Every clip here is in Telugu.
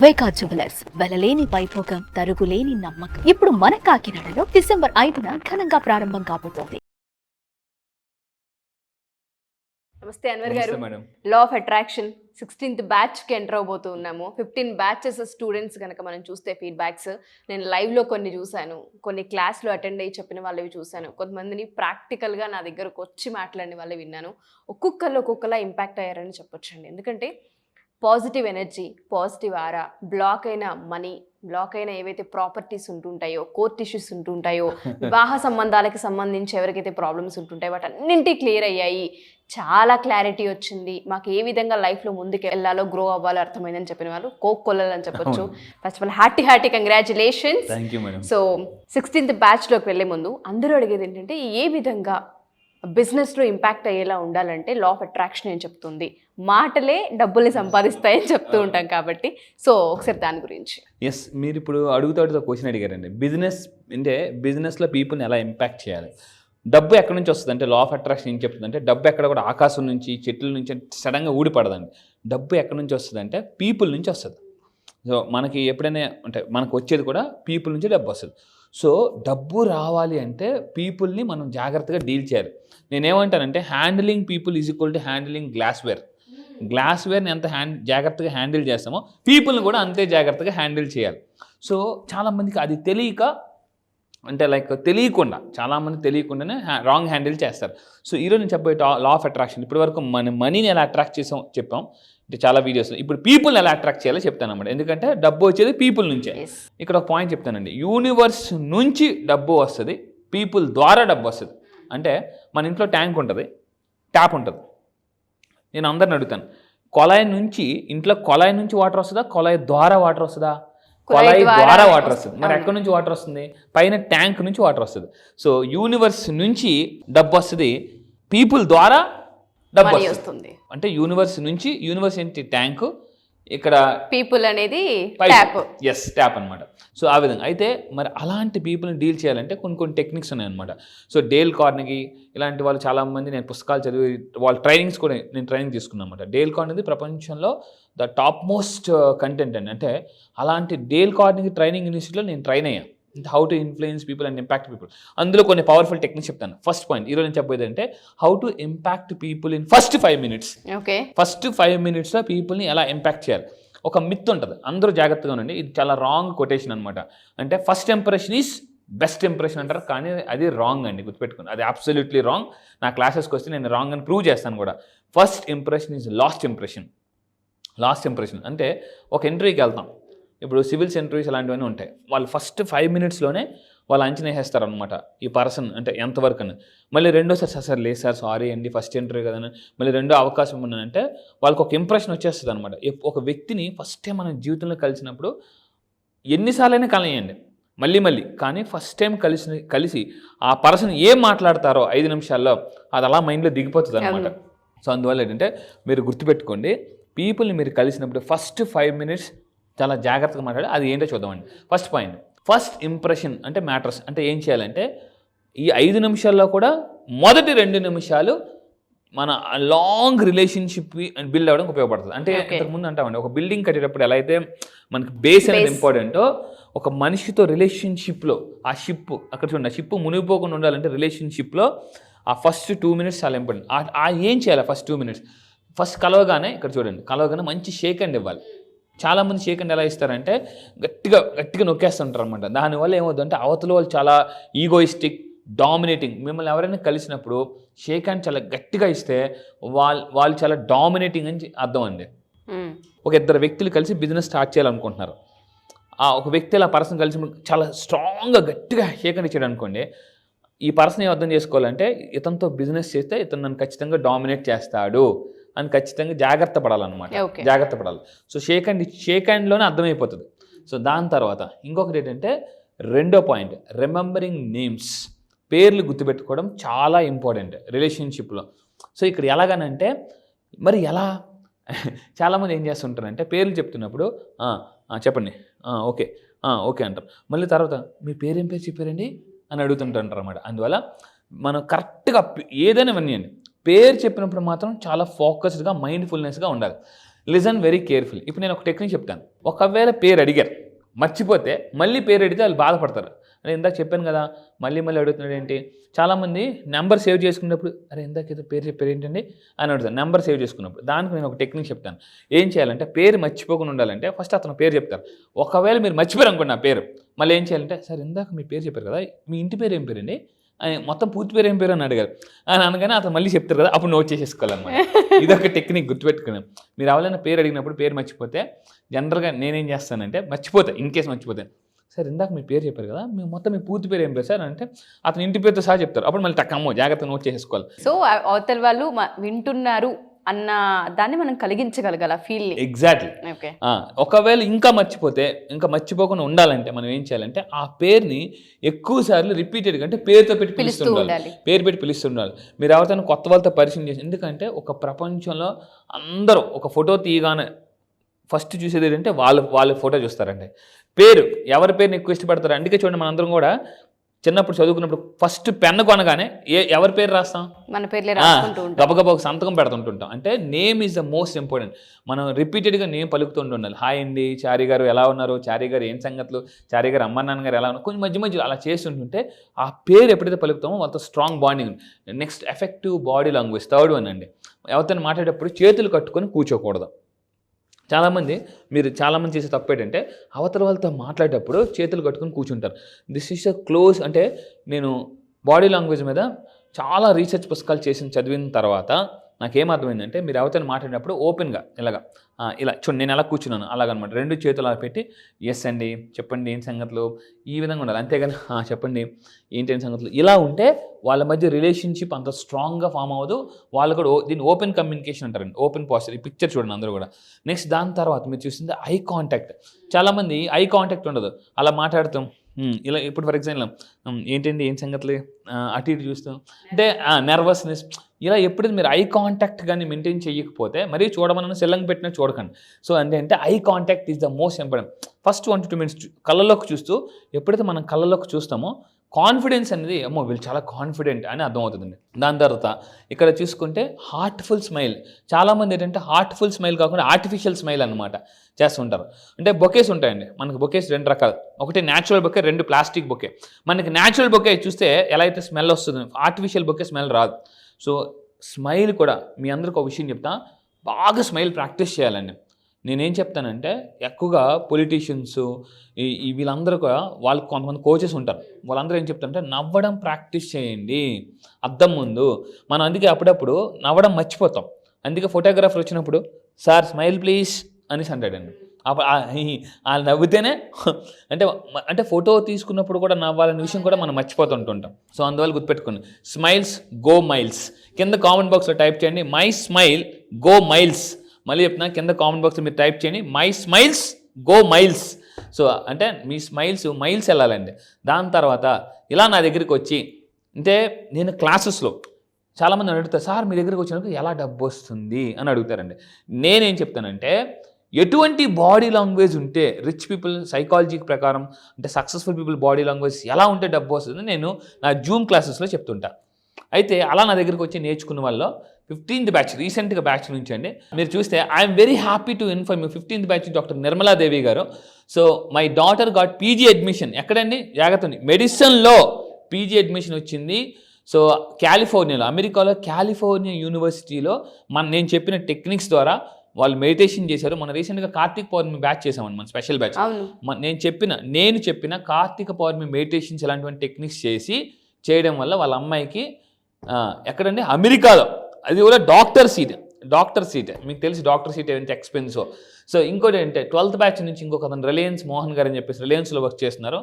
వైకా జ్యువెలర్స్ వెలలేని వైభోగం తరుగులేని నమ్మకం. ఇప్పుడు మన కాకినాడలో డిసెంబర్ 5న ఘనంగా ప్రారంభం కాబోతోంది. నమస్తే అన్వర్ గారు. లా ఆఫ్ అట్రాక్షన్ 16th బ్యాచ్కి ఎంటర్ అవబోతున్నాము. 15 బ్యాచెస్ స్టూడెంట్స్ కనుక మనం చూస్తే ఫీడ్బ్యాక్స్ నేను లైవ్లో కొన్ని చూశాను, కొన్ని క్లాస్లో అటెండ్ అయ్యి చెప్పిన వాళ్ళవి చూశాను, కొంతమందిని ప్రాక్టికల్గా నా దగ్గరకు వచ్చి మాట్లాడిన వాళ్ళే విన్నాను. ఒక్కొక్కలా ఇంపాక్ట్ అయ్యారని చెప్పొచ్చండి. ఎందుకంటే positive energy, positive aura, black అయిన మనీ, బ్లాక్ అయిన ఏవైతే ప్రాపర్టీస్ ఉంటుంటాయో, కోర్ట్ ఇష్యూస్ ఉంటుంటాయో, వివాహ సంబంధాలకు సంబంధించి ఎవరికైతే ప్రాబ్లమ్స్ ఉంటుంటాయో వాటన్నింటి క్లియర్ అయ్యాయి. చాలా క్లారిటీ వచ్చింది. మాకు ఏ విధంగా లైఫ్లో ముందుకు వెళ్ళాలో, గ్రో అవ్వాలో అర్థమైందని చెప్పిన వాళ్ళు కోకొల్లని చెప్పొచ్చు. First of all happy congratulations. So 16th బ్యాచ్లోకి వెళ్ళే ముందు అందరూ అడిగేది ఏంటంటే ఏ విధంగా బిజినెస్లో ఇంపాక్ట్ అయ్యేలా ఉండాలంటే లా ఆఫ్ అట్రాక్షన్ ఏం చెప్తుంది, మాటలే డబ్బుల్ని సంపాదిస్తాయని చెప్తూ ఉంటాం కాబట్టి సో ఒకసారి దాని గురించి. ఎస్, మీరు ఇప్పుడు అడుగుతాడుతో క్వశ్చన్ అడిగారండి. బిజినెస్ అంటే బిజినెస్లో పీపుల్ని ఎలా ఇంపాక్ట్ చేయాలి, డబ్బు ఎక్కడి నుంచి వస్తుంది అంటే లా ఆఫ్ అట్రాక్షన్ ఏం చెప్తుంది అంటే డబ్బు ఎక్కడ కూడా ఆకాశం నుంచి చెట్ల నుంచి సడన్గా ఊడిపడదండి. డబ్బు ఎక్కడి నుంచి వస్తుంది అంటే పీపుల్ నుంచి వస్తుంది. సో మనకి ఎప్పుడైనా అంటే మనకు వచ్చేది కూడా పీపుల్ నుంచి డబ్బు వస్తుంది. సో డబ్బు రావాలి అంటే పీపుల్ని మనం జాగ్రత్తగా డీల్ చేయాలి. నేనేమంటానంటే handling people is equal to handling గ్లాస్వేర్ని ఎంత జాగ్రత్తగా హ్యాండిల్ చేస్తామో పీపుల్ని కూడా అంతే జాగ్రత్తగా హ్యాండిల్ చేయాలి. సో చాలామందికి అది తెలియక అంటే తెలియకుండా చాలామంది తెలియకుండానే రాంగ్ హ్యాండిల్ చేస్తారు. సో ఈరోజు నేను చెప్పే లా ఆఫ్ అట్రాక్షన్ ఇప్పటివరకు మన మనీని ఎలా అట్రాక్ట్ చెప్పాం అంటే చాలా వీడియోస్లో. ఇప్పుడు పీపుల్ని ఎలా అట్రాక్ట్ చేయాలో చెప్తాను అన్నమాట. ఎందుకంటే డబ్బు వచ్చేది పీపుల్ నుంచే. ఇక్కడ ఒక పాయింట్ చెప్తానండి. యూనివర్స్ నుంచి డబ్బు వస్తుంది, పీపుల్ ద్వారా డబ్బు వస్తుంది. అంటే మన ఇంట్లో ట్యాంక్ ఉంటుంది, ట్యాప్ ఉంటుంది. నేను అందరిని అడుగుతాను, ఇంట్లో కొలాయి నుంచి వాటర్ వస్తుందా, కొలాయి ద్వారా వాటర్ వస్తుందా? కొలాయి ద్వారా వాటర్ వస్తుంది. మరి ఎక్కడి నుంచి వాటర్ వస్తుంది? పైన ట్యాంక్ నుంచి వాటర్ వస్తుంది. సో యూనివర్స్ నుంచి డబ్బు వస్తుంది, పీపుల్ ద్వారా డబ్బు వస్తుంది. అంటే యూనివర్స్ ఏంటి ట్యాంకు, ఇక్కడ పీపుల్ అనేది ట్యాప్ అనమాట. సో ఆ విధంగా అయితే మరి అలాంటి పీపుల్ని డీల్ చేయాలంటే కొన్ని టెక్నిక్స్ ఉన్నాయన్నమాట. సో డేల్ కార్నెగీ ఇలాంటి వాళ్ళు చాలామంది నేను పుస్తకాలు చదివి వాళ్ళ ట్రైనింగ్స్ కూడా నేను ట్రైనింగ్ తీసుకున్నాను అనమాట. డేల్ కార్నెగీ ప్రపంచంలో ద టాప్ మోస్ట్ కంటెంట్ అండి. అంటే అలాంటి డేల్ కార్నెగీ ట్రైనింగ్ ఇన్స్టిట్యూట్లో నేను ట్రైన్ అయ్యాను. How to influence people and impact people. అందులో కొన్ని పవర్ఫుల్ టెక్నిక్స్ చెప్తాను. ఫస్ట్ పాయింట్ ఈరోజు నేను చెప్పేది అంటే how to impact people in first 5 minutes. First 5 minutesలో పీపుల్ని ఎలా ఇంపాక్ట్ చేయాలి. ఒక మిత్ ఉంటుంది, అందరూ జాగ్రత్తగా ఉండండి. ఇది చాలా రాంగ్ కొటేషన్ అనమాట. అంటే first impression is best impression అంటారు, కానీ అది రాంగ్ అండి, గుర్తుపెట్టుకోండి. అది అబ్సల్యూట్లీ రాంగ్. నా క్లాసెస్కి వస్తే నేను రాంగ్ అని ప్రూవ్ చేస్తాను కూడా. First impression is lost impression అంటే ఒక ఇంటర్వ్యూకి వెళ్తాం, ఇప్పుడు సివిల్స్ ఇంటర్వ్యూస్ అలాంటివన్నీ ఉంటాయి. వాళ్ళు ఫస్ట్ 5 minutesలోనే వాళ్ళు అంచనా వేస్తారనమాట ఈ పర్సన్ అంటే ఎంతవరకు అని. మళ్ళీ రెండోసారి సార్ లేదు సార్ సారీ అండి ఫస్ట్ ఇంటర్వ్యూ కదని మళ్ళీ రెండో అవకాశం ఉన్నానంటే వాళ్ళకి ఒక ఇంప్రెషన్ వచ్చేస్తుంది అనమాట. ఒక వ్యక్తిని ఫస్ట్ టైం మన జీవితంలో కలిసినప్పుడు ఎన్నిసార్లైనా కలియండి మళ్ళీ కానీ ఫస్ట్ టైం కలిసి ఆ పర్సన్ ఏం మాట్లాడతారో 5 నిమిషాల్లో అది అలా మైండ్లో దిగిపోతుంది అనమాట. సో అందువల్ల ఏంటంటే మీరు గుర్తుపెట్టుకోండి, పీపుల్ని మీరు కలిసినప్పుడు ఫస్ట్ 5 minutes చాలా జాగ్రత్తగా మాట్లాడి అది ఏంటో చూద్దామండి. ఫస్ట్ పాయింట్, ఫస్ట్ ఇంప్రెషన్ అంటే మ్యాటర్స్. అంటే ఏం చేయాలంటే ఈ 5 నిమిషాల్లో కూడా మొదటి 2 నిమిషాలు మన లాంగ్ రిలేషన్షిప్ బిల్డ్ అవ్వడానికి ఉపయోగపడుతుంది. అంటే ఇంతకుముందు అంటామండి, ఒక బిల్డింగ్ కట్టేటప్పుడు ఎలా అయితే మనకి బేస్ అనేది ఇంపార్టెంటో, ఒక మనిషితో రిలేషన్షిప్లో ఆ షిప్ అక్కడ చూడండి, ఆ షిప్ మునిగిపోకుండా ఉండాలంటే రిలేషన్షిప్లో ఆ ఫస్ట్ 2 minutes చాలా ఇంపార్టెంట్. ఏం చేయాలి ఫస్ట్ 2 minutes? ఫస్ట్ కలవగానే ఇక్కడ చూడండి, కలవగానే మంచి షేక్ హ్యాండ్ ఇవ్వాలి. చాలామంది షేక్ హ్యాండ్ ఎలా ఇస్తారంటే గట్టిగా నొక్కేస్తుంటారు అనమాట. దానివల్ల ఏమవుతుందంటే అవతల వాళ్ళు చాలా ఈగోయిస్టిక్, డామినేటింగ్. మిమ్మల్ని ఎవరైనా కలిసినప్పుడు షేక్ హ్యాండ్ చాలా గట్టిగా ఇస్తే వాళ్ళు చాలా డామినేటింగ్ అని అర్థం అండి. ఒక 2 వ్యక్తులు కలిసి బిజినెస్ స్టార్ట్ చేయాలనుకుంటున్నారు. ఒక వ్యక్తి అలా పర్సన్ కలిసి చాలా స్ట్రాంగ్గా గట్టిగా షేక్ హ్యాండ్ ఇచ్చాడు అనుకోండి, ఈ పర్సన్ ఏం అర్థం చేసుకోవాలంటే ఇతనితో బిజినెస్ చేస్తే ఇతను నన్ను ఖచ్చితంగా డామినేట్ చేస్తాడు అని ఖచ్చితంగా జాగ్రత్త పడాలి. సో షేక్ హ్యాండ్లోనే అర్థమైపోతుంది. సో దాని తర్వాత ఇంకొకటి ఏంటంటే రెండో పాయింట్, రిమెంబరింగ్ నేమ్స్. పేర్లు గుర్తుపెట్టుకోవడం చాలా ఇంపార్టెంట్ రిలేషన్షిప్లో. సో ఇక్కడ ఎలాగనంటే మరి ఎలా చాలామంది ఏం చేస్తుంటారంటే పేర్లు చెప్తున్నప్పుడు చెప్పండి ఓకే అంటారు. మళ్ళీ తర్వాత మీ పేరేం పేరు చెప్పారండి అని అడుగుతుంటారు అన్నమాట. అందువల్ల మనం కరెక్ట్గా ఏదైనా వినియండి, పేరు చెప్పినప్పుడు మాత్రం చాలా ఫోకస్డ్గా మైండ్ఫుల్నెస్గా ఉండాలి. Listen very careful. ఇప్పుడు నేను ఒక టెక్నిక్ చెప్తాను. ఒకవేళ పేరు అడిగారు, మర్చిపోతే మళ్ళీ పేరు అడిగితే వాళ్ళు బాధపడతారు. నేను ఇందాక చెప్పాను కదా, మళ్ళీ అడుగుతున్నాడు ఏంటి. చాలామంది నెంబర్ సేవ్ చేసుకున్నప్పుడు అరే ఇందాక ఏదో పేరు చెప్పారు ఏంటండి అని అడుగుతాను. నెంబర్ సేవ్ చేసుకున్నప్పుడు దానికి నేను ఒక టెక్నిక్ చెప్తాను. ఏం చేయాలంటే పేరు మర్చిపోకుండా ఉండాలంటే ఫస్ట్ అతను పేరు చెప్తారు. ఒకవేళ మీరు మర్చిపోయారు అనుకోండి నా పేరు, మళ్ళీ ఏం చేయాలంటే సార్ ఇందాక మీ పేరు చెప్పారు కదా, మీ ఇంటి పేరు ఏం పేరండి, మొత్తం పూర్తి పేరు ఏం పేరు అని అడిగారు అని అనగానే అతను మళ్ళీ చెప్తారు కదా, అప్పుడు నోట్ చేసేసుకోవాలన్నమాట. ఇదొక టెక్నిక్ గుర్తుపెట్టుకున్నాను. మీరు ఎవరైనా పేరు అడిగినప్పుడు పేరు మర్చిపోతే జనరల్గా నేనేం చేస్తానంటే మర్చిపోతా, ఇన్ కేసు మర్చిపోతాను, సార్ ఇందాక మీ పేరు చెప్పారు కదా, మీ మొత్తం మీ పూర్తి పేరు ఏం పేరు సార్ అంటే అతను ఇంటి పేరుతో సహా చెప్తారు. అప్పుడు మళ్ళీ టక్కమ్మో జాగ్రత్తగా నోట్ చేసేసుకోవాలి. సో అవతల వాళ్ళు వింటున్నారు అన్న దాన్ని మనం కలిగించగలగాలి ఫీల్. ఎగ్జాక్ట్లీ. ఓకే. ఒకవేళ ఇంకా మర్చిపోకుండా ఉండాలంటే మనం ఏం చేయాలంటే ఆ పేరుని ఎక్కువ సార్లు రిపీటెడ్గా అంటే పేరుతో పెట్టి పిలుస్తుండాలి. పేరు పెట్టి పిలుస్తుండాలి. మీరు ఎవరితో కొత్త వాళ్ళతో పరిచయం చేసి, ఎందుకంటే ఒక ప్రపంచంలో అందరూ ఒక ఫోటో తీయగానే ఫస్ట్ చూసేది ఏంటంటే వాళ్ళ ఫోటో చూస్తారండి. పేరు ఎవరి పేరుని ఎక్కువ ఇష్టపడతారు. అందుకే చూడండి మనందరం కూడా చిన్నప్పుడు చదువుకున్నప్పుడు ఫస్ట్ పెన్ను కొనగానే ఎవరి పేరు రాస్తాం, మన పేర్లే రాసుకుంటూ ఉంటాం. గబగబా ఒక సంతకం పెడుతుంటుంటాం. అంటే name is the most important. మనం రిపీటెడ్గా నేమ్ పలుకుతుంటూ ఉండాలి. హాయ్ అండి, చారి గారు ఎలా ఉన్నారు, చారి గారు ఏం సంగతులు, చారి గారు అమ్మ నాన్నగారు ఎలా ఉన్నారు, కొంచెం మధ్య అలా చేస్తుంటుంటే ఆ పేరు ఎప్పుడైతే పలుకుతామో వాళ్ళతో strong bonding. Next effective body language, third one అండి. ఎవరితో మాట్లాడేటప్పుడు చేతులు కట్టుకొని కూర్చోకూడదు. చాలామంది చేసే తప్పు ఏంటంటే అవతల వాళ్ళతో మాట్లాడేటప్పుడు చేతులు కట్టుకొని కూర్చుంటారు. This is a close. అంటే నేను బాడీ లాంగ్వేజ్ మీద చాలా రీసెర్చ్ పుస్తకాలు చదివిన తర్వాత నాకేమర్థమైందంటే మీరు ఎవరితో మాట్లాడినప్పుడు ఓపెన్గా ఇలా చూడండి నేను ఎలా కూర్చున్నాను అలాగనమాట. రెండు చేతులు అలా పెట్టి ఎస్ అండి చెప్పండి ఏం సంగతులు, ఈ విధంగా ఉండాలి. అంతేగాని చెప్పండి ఏంటి సంగతులు ఇలా ఉంటే వాళ్ళ మధ్య రిలేషన్షిప్ అంత స్ట్రాంగ్గా ఫామ్ అవ్వదు. వాళ్ళు కూడా దీన్ని ఓపెన్ కమ్యూనికేషన్ అంటారండి, ఓపెన్ పాస్చర్. ఈ పిక్చర్ చూడండి అందరూ కూడా. నెక్స్ట్ దాని తర్వాత మీరు చూసింది ఐ కాంటాక్ట్. చాలామంది ఐ కాంటాక్ట్ ఉండదు, అలా మాట్లాడుతాం ఇలా. ఇప్పుడు ఫర్ ఎగ్జాంపుల్ ఏంటండి ఏం సంగతులు అటు ఇటు చూస్తాం అంటే నర్వస్నెస్. ఇలా ఎప్పుడైతే మీరు ఐ కాంటాక్ట్ కానీ మెయింటైన్ చేయకపోతే మరీ చూడమని సెల్లంగా పెట్టినా చూడకండి. సో అంటే eye contact is the most important. First 1 to 2 minutes కళ్ళలోకి చూస్తూ, ఎప్పుడైతే మనం కళ్ళలోకి చూస్తామో కాన్ఫిడెన్స్ అనేది అమ్మో వీళ్ళు చాలా కాన్ఫిడెంట్ అని అర్థమవుతుందండి. దాని తర్వాత ఇక్కడ చూసుకుంటే హార్ట్ఫుల్ స్మైల్. చాలామంది ఏంటంటే హార్ట్ఫుల్ స్మైల్ కాకుండా ఆర్టిఫిషియల్ స్మైల్ అనమాట చేస్తుంటారు. అంటే బొకేస్ ఉంటాయండి మనకి. బొకేస్ 2 రకాలు, ఒకటి న్యాచురల్ బొకే, 2 ప్లాస్టిక్ బొకే. మనకి న్యాచురల్ బొకే చూస్తే ఎలా అయితే స్మెల్ వస్తుంది, ఆర్టిఫిషియల్ బొకే స్మెల్ రాదు. సో స్మైల్ కూడా మీ అందరికి ఒక విషయం చెప్తా, బాగా స్మైల్ ప్రాక్టీస్ చేయాలండి. నేనేం చెప్తానంటే ఎక్కువగా పొలిటీషియన్స్ వీళ్ళందరూ కూడా వాళ్ళకి కొంతమంది కోచెస్ ఉంటారు, వాళ్ళందరూ ఏం చెప్తారంటే నవ్వడం ప్రాక్టీస్ చేయండి అద్దం ముందు. మనం అందుకే అప్పుడప్పుడు నవ్వడం మర్చిపోతాం. అందుకే ఫోటోగ్రాఫర్ వచ్చినప్పుడు సార్ స్మైల్ ప్లీజ్ అనేసి అంటాడండి. వాళ్ళు నవ్వుతేనే అంటే ఫోటో తీసుకున్నప్పుడు కూడా నవ్వాలనే విషయం కూడా మనం మర్చిపోతుంటుంటాం. సో అందువల్ల గుర్తుపెట్టుకోండి, స్మైల్స్ గో మైల్స్. కింద కామెంట్ బాక్స్లో టైప్ చేయండి మై స్మైల్ గో మైల్స్. మళ్ళీ చెప్తున్నా, కింద కామెంట్ బాక్స్లో మీరు టైప్ చేయండి my smiles go miles. So అంటే మీ స్మైల్స్ మైల్స్ వెళ్ళాలండి. దాని తర్వాత ఇలా నా దగ్గరికి వచ్చి, అంటే నేను క్లాసెస్లో చాలామంది అడుగుతారు సార్ మీ దగ్గరికి వచ్చినప్పుడు ఎలా డబ్బు వస్తుంది అని అడుగుతారండి. నేనేం చెప్తానంటే ఎటువంటి బాడీ లాంగ్వేజ్ ఉంటే రిచ్ పీపుల్ సైకాలజీ ప్రకారం అంటే సక్సెస్ఫుల్ పీపుల్ బాడీ లాంగ్వేజ్ ఎలా ఉంటే డబ్బు వస్తుంది నేను నా జూమ్ క్లాసెస్లో చెప్తుంటా. అయితే అలా నా దగ్గరికి వచ్చి నేర్చుకున్న వాళ్ళు 15th బ్యాచ్ రీసెంట్గా బ్యాచ్ నుంచి అండి మీరు చూస్తే I'm very happy to inform you 15th batch doctor Nirmala Devi garu. So my daughter got PG admission. ఎక్కడండి జాగ్రత్త, మెడిసిన్లో పీజీ అడ్మిషన్ వచ్చింది. సో కాలిఫోర్నియాలో, అమెరికాలో కాలిఫోర్నియా యూనివర్సిటీలో నేను చెప్పిన టెక్నిక్స్ ద్వారా వాళ్ళు మెడిటేషన్ చేశారు. మన రీసెంట్గా కార్తీక పౌర్ణమి బ్యాచ్ చేసామండి, మన స్పెషల్ బ్యాచ్. నేను చెప్పిన కార్తీక పౌర్ణమి మెడిటేషన్స్ ఇలాంటివన్నీ టెక్నిక్స్ చేయడం వల్ల వాళ్ళ అమ్మాయికి ఎక్కడండి అమెరికాలో, అది కూడా డాక్టర్ సీట్. మీకు తెలిసి డాక్టర్ సీట్ ఎంత ఎక్స్పెన్సివ్. సో ఇంకోటి ఏంటంటే 12th బ్యాచ్ నుంచి ఇంకొక అతను రిలయన్స్ మోహన్ గారు అని చెప్పేసి రిలయన్స్లో వర్క్ చేస్తున్నారు.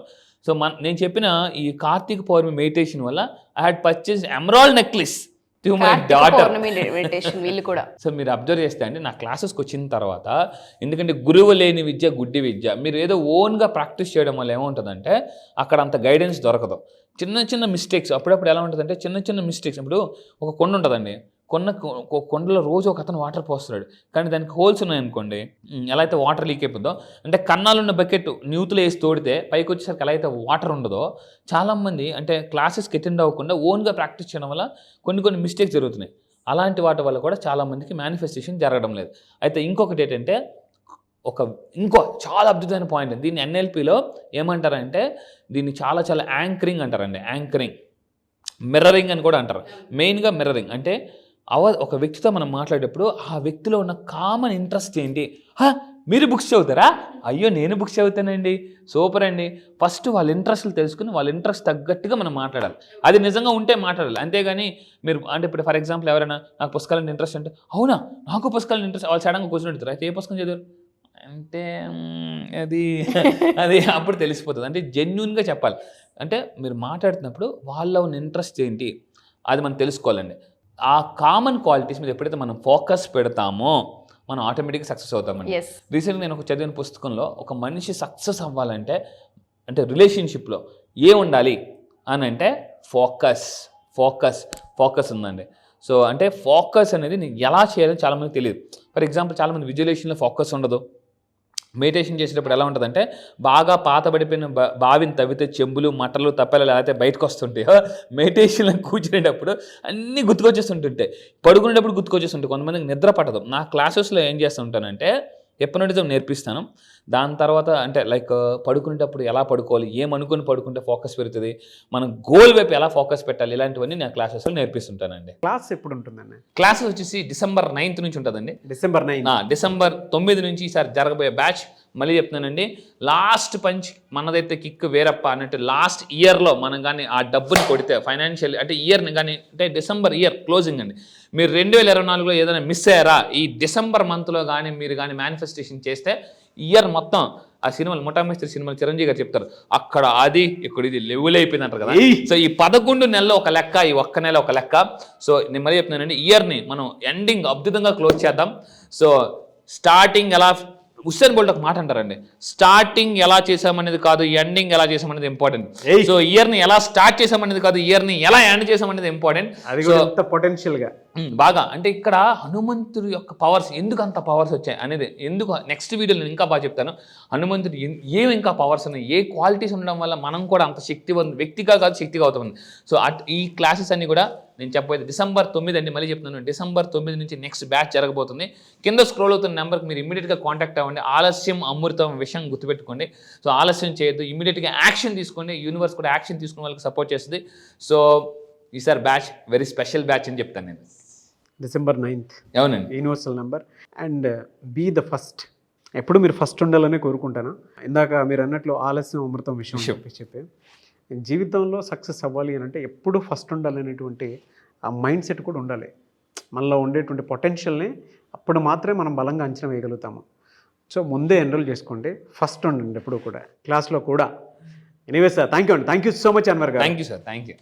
సో నేను చెప్పిన ఈ కార్తీక పౌర్ణమి మెడిటేషన్ వల్ల I had purchase emerald necklace to my daughter. So మీరు అబ్జర్వ్ చేస్తే అండి నా క్లాసెస్కి వచ్చిన తర్వాత, ఎందుకంటే గురువు లేని విద్య గుడ్డి విద్య, మీరు ఏదో ఓన్గా ప్రాక్టీస్ చేయడం వల్ల ఏముంటుందంటే అక్కడ అంత గైడెన్స్ దొరకదు. చిన్న మిస్టేక్స్ అప్పుడప్పుడు ఎలా ఉంటుందంటే చిన్న మిస్టేక్స్. ఇప్పుడు ఒక కొండ ఉంటుందండి, కొండలో రోజు ఒక అతను వాటర్ పోస్తున్నాడు, కానీ దానికి హోల్స్ ఉన్నాయనుకోండి, ఎలా అయితే వాటర్ లీక్ అయిపోద్దో, అంటే కన్నాలున్న బకెట్ న్యూతులు వేసి తోడితే పైకి వచ్చేసరికి ఎలా అయితే వాటర్ ఉండదో, చాలామంది అంటే క్లాసెస్కి అటెండ్ అవ్వకుండా ఓన్గా ప్రాక్టీస్ చేయడం వల్ల కొన్ని మిస్టేక్స్ జరుగుతున్నాయి. అలాంటి వాటి వల్ల కూడా చాలామందికి మేనిఫెస్టేషన్ జరగడం లేదు. అయితే ఇంకొకటి ఏంటంటే ఇంకో చాలా అద్భుతమైన పాయింట్, దీన్ని NLPలో ఏమంటారంటే దీన్ని చాలా చాలా యాంకరింగ్ అంటారండి. యాంకరింగ్, మిర్రరింగ్ అని కూడా అంటారు. మెయిన్గా మిర్రరింగ్ అంటే ఒక వ్యక్తితో మనం మాట్లాడేటప్పుడు ఆ వ్యక్తిలో ఉన్న కామన్ ఇంట్రెస్ట్ ఏంటి. మీరు బుక్స్ చదువుతారా? అయ్యో నేను బుక్స్ చదువుతానండి, సూపర్ అండి. ఫస్ట్ వాళ్ళ ఇంట్రెస్ట్లు తెలుసుకుని వాళ్ళ ఇంట్రెస్ట్ తగ్గట్టుగా మనం మాట్లాడాలి. అది నిజంగా ఉంటే మాట్లాడాలి. అంతేగాని మీరు అంటే ఇప్పుడు ఫర్ ఎగ్జాంపుల్ ఎవరైనా నాకు పుస్తకాలంటే ఇంట్రెస్ట్ అంటే అవునా నాకు పుస్తకాలు ఇంట్రెస్ట్, వాళ్ళు సడన్గా కూర్చొని అయితే ఏ పుస్తకం చదివారు అంటే అది అప్పుడు తెలిసిపోతుంది. అంటే జెన్యున్గా చెప్పాలి. అంటే మీరు మాట్లాడుతున్నప్పుడు వాళ్ళ ఉన్న ఇంట్రెస్ట్ ఏంటి అది మనం తెలుసుకోవాలండి. ఆ కామన్ క్వాలిటీస్ మీద ఎప్పుడైతే మనం ఫోకస్ పెడతామో మనం ఆటోమేటిక్గా సక్సెస్ అవుతామండి. రీసెంట్గా నేను ఒక చదివిన పుస్తకంలో ఒక మనిషి సక్సెస్ అవ్వాలంటే అంటే రిలేషన్షిప్లో ఉండాలి అని అంటే ఫోకస్ ఉందండి. సో అంటే ఫోకస్ అనేది నీకు ఎలా చేయాలో చాలామందికి తెలియదు. ఫర్ ఎగ్జాంపుల్ చాలామంది విజువలేషన్లో ఫోకస్ ఉండదు. మెడిటేషన్ చేసేటప్పుడు ఎలా ఉంటుందంటే బాగా పాతబడిపోయిన బావిని తవ్వితే చెంబులు మట్టలు తప్పలు లేకపోతే బయటకు వస్తుంటాయి. మెడిటేషన్లో కూర్చునేటప్పుడు అన్నీ గుర్తుకొచ్చేస్తుంటుంటాయి, పడుకునేటప్పుడు గుర్తుకొచ్చేస్తుంటాయి. కొంతమందికి నిద్ర పట్టదు. నా క్లాసెస్లో ఏం చేస్తుంటానంటే హిప్నోటిజం నేర్పిస్తాను. దాని తర్వాత అంటే లైక్ పడుకునేటప్పుడు ఎలా పడుకోవాలి, ఏమనుకుని పడుకుంటే ఫోకస్ పెరుగుతుంది, మనం గోల్ వైపు ఎలా ఫోకస్ పెట్టాలి, ఇలాంటివన్నీ నేను క్లాసెస్లో నేర్పిస్తుంటానండి. క్లాస్ ఎప్పుడు ఉంటుందండి? క్లాసెస్ వచ్చేసి December 9th నుంచి ఉంటుందండి. December 9 నుంచి ఈసారి జరగబోయే బ్యాచ్ మళ్ళీ చెప్తున్నానండి. లాస్ట్ పంచ్ మనదైతే కిక్ వేరప్ప అన్నట్టు లాస్ట్ ఇయర్లో మనం కానీ ఆ డబ్బుని కొడితే ఫైనాన్షియల్ అంటే ఇయర్ని కానీ అంటే December ఇయర్ క్లోజింగ్ అండి. మీరు 2024లో ఏదైనా మిస్ అయ్యారా ఈ December మంత్లో కానీ మీరు కానీ మేనిఫెస్టేషన్ చేస్తే ఇయర్ మొత్తం ఆ సినిమాలు ముఠామేస్త్రి సినిమాలు చిరంజీవి గారు చెప్తారు అక్కడ అది ఇక్కడ ఇది లెవెల్ అయిపోయింది అంటారు కదా. సో ఈ 11 నెలల్లో ఒక లెక్క, ఈ ఒక్క నెల ఒక లెక్క. సో నేను మళ్ళీ చెప్తున్నానండి, ఇయర్ని మనం ఎండింగ్ అద్భుతంగా క్లోజ్ చేద్దాం. సో స్టార్టింగ్ ఎలా ఉస్సేన్ బోల్ట్ ఒక మాట అంటారండి, స్టార్టింగ్ ఎలా చేసామనేది కాదు ఎండింగ్ ఎలా చేసామనేది ఇంపార్టెంట్. సో ఇయర్ని ఎలా స్టార్ట్ చేసామనేది కాదు ఇయర్ని ఎలా ఎండ్ చేసామనేది ఇంపార్టెంట్. పొటెన్షియల్గా బాగా అంటే ఇక్కడ హనుమంతుడి యొక్క పవర్స్ ఎందుకు అంత పవర్స్ వచ్చాయి అనేది ఎందుకు నెక్స్ట్ వీడియోలో నేను ఇంకా బాగా చెప్తాను. హనుమంతుడు ఏమి ఇంకా పవర్స్ ఉన్నాయి, ఏ క్వాలిటీస్ ఉండడం వల్ల మనం కూడా అంత వ్యక్తిగా కాదు శక్తిగా అవుతామండి. సో ఈ క్లాసెస్ అన్ని కూడా నేను చెప్పబోయేది December 9 అండి. మళ్ళీ చెప్తున్నాను, December 9 నుంచి నెక్స్ట్ బ్యాచ్ జరగబోతుంది. కింద స్క్రోల్ అవుతున్న నెంబర్కి మీరు ఇమీడియట్గా కాంటాక్ట్ అవ్వండి. ఆలస్యం అమృతం విషయం గుర్తుపెట్టుకోండి. సో ఆలస్యం చేయొద్దు, ఇమీడియట్గా యాక్షన్ తీసుకోండి. యూనివర్స్ కూడా యాక్షన్ తీసుకునే వాళ్ళకి సపోర్ట్ చేస్తుంది. సో ఈసారి బ్యాచ్ వెరీ స్పెషల్ బ్యాచ్ అని చెప్తాను నేను. December 9th అవునండి, universal number. And be the first. ఎప్పుడు మీరు ఫస్ట్ ఉండాలని కోరుకుంటాను. ఇందాక మీరు అన్నట్లు ఆలస్యం అమృతం విషయం చెప్పి జీవితంలో సక్సెస్ అవ్వాలి అని అంటే ఎప్పుడు ఫస్ట్ ఉండాలనేటువంటి ఆ మైండ్ సెట్ కూడా ఉండాలి. మనలో ఉండేటువంటి పొటెన్షియల్ని అప్పుడు మాత్రమే మనం బలంగా అంచనా వేయగలుగుతాము. సో ముందే ఎన్రోల్ చేసుకోండి, ఫస్ట్ ఉండండి ఎప్పుడు కూడా క్లాస్లో కూడా. Anyway sir, thank you so much Anwar గారు. Thank you sir, thank you.